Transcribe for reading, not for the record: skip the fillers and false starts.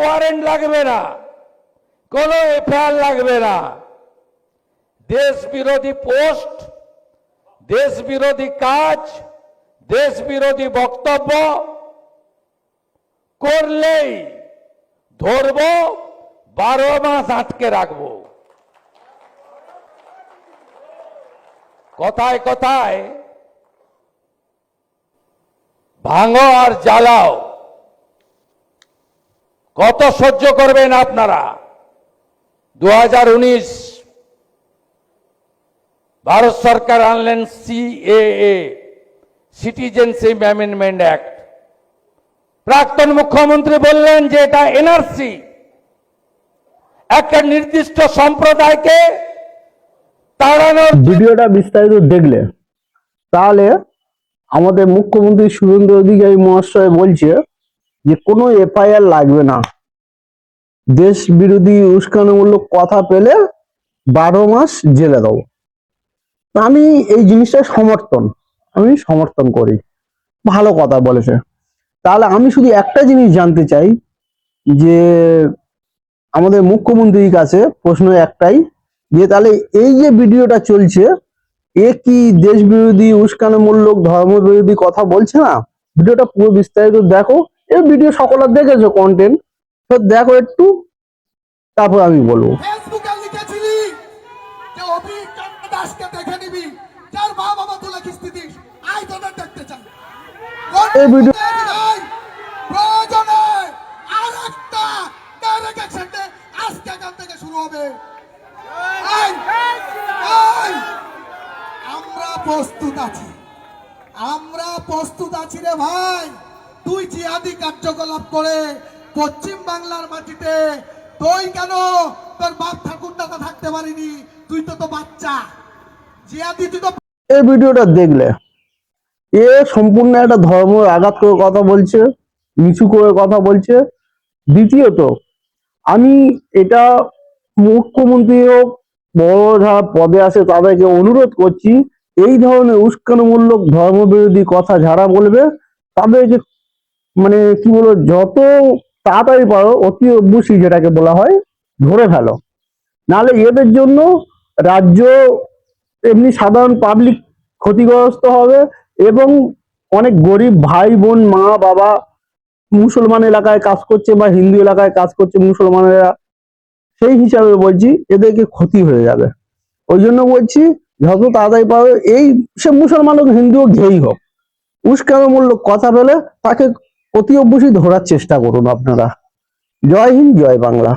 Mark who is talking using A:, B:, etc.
A: Warrant লাগবে না, কোনো এফআইআর লাগবে না। দেশ বিরোধী পোস্ট, দেশ বিরোধী কাজ, দেশ বিরোধী বক্তব্য করলেই ধরব, 12 মাস আটকে রাখবো। কথায় কথায় ভাঙো আর জ্বালাও, কত সহ্য করবেন আপনারা? 2019 ভারত সরকার আনলেন সিএএ, সিটিজেনশিপ অ্যামেন্ডমেন্ট অ্যাক্ট। প্রাক্তন মুখ্যমন্ত্রী বললেন যে এটা এনআরসি, একটা নির্দিষ্ট সম্প্রদায়কে তাড়ানোর।
B: ভিডিওটা বিস্তারিত দেখলে তাহলে আমাদের মুখ্যমন্ত্রী শুভেন্দু অধিকারী মহাশয় বলছে যে কোনো এফআইআর লাগবে না, দেশ বিরোধী উস্কানিমূলক কথা পেলে 12 মাস জেলে দেবো। আমি এই জিনিসটা সমর্থন করি, ভালো কথা বলেছে। তাহলে আমি শুধু একটা জিনিস জানতে চাই যে আমাদের মুখ্যমন্ত্রীর কাছে প্রশ্ন একটাই, যে তাহলে এই যে ভিডিওটা চলছে এ কি দেশ বিরোধী উস্কানিমূলক ধর্ম বিরোধী কথা বলছে না? ভিডিওটা পুরো বিস্তারিত দেখো। এই ভিডিও সকলে দেখেছো কন্টেন্ট, তো দেখো একটু, তারপর আমি বলবো।
C: ফেসবুকে লিখেছিলি যে অভি চন্দ্র দাসকে দেখে নিবি, যার মা বাবা তুলে কিস্তি দিস, আই তোদের দেখতে চাই।
B: এই ভিডিও
C: প্রয়োজনে আরেকটা ডাইরেকশনে আজকে এখান থেকে শুরু হবে। আমরা প্রস্তুত আছি রে ভাই। তুই জিহাদি কার্যকলাপ করে পশ্চিম বাংলার মাটিতে তুই কেন তোর বাপ ঠাকুরদাদা থাকতে পারিনি? তুই তো বাচ্চা জিহাদি, তুই তো।
B: এই ভিডিওটা দেখলে এ সম্পূর্ণ একটা ধর্ম আঘাত করে কথা বলছে, নিচু করে কথা বলছে। দ্বিতীয়ত আমি এটা মুখ্যমন্ত্রী হোক, বড় যারা পদে আছে তাদেরকে অনুরোধ করছি, এই ধরনের উস্কানিমূলক ধর্মবিরোধী কথা যারা বলবে তাদেরকে মানে কি বলবো, যত তাড়াতাড়ি পারো অতি অভ্যুসী যেটাকে বলা হয় ধরে ফেলো, নাহলে এদের জন্য রাজ্য এমনি সাধারণ পাবলিক ক্ষতিগ্রস্ত হবে এবং অনেক গরিব ভাই বোন মা বাবা মুসলমান এলাকায় কাজ করছে বা হিন্দু এলাকায় কাজ করছে মুসলমানেরা, সেই হিসাবে বলছি এদেরকে ক্ষতি হয়ে যাবে। ওই জন্য বলছি যত তাড়াতাড়ি পারো, এই সে মুসলমান হোক হিন্দু হোক যেই হোক, উস্কানিমূলক কথা বলে তাকে অতি অবশ্যই ধরার চেষ্টা করুন আপনারা। জয় হিন্দ, জয় বাংলা।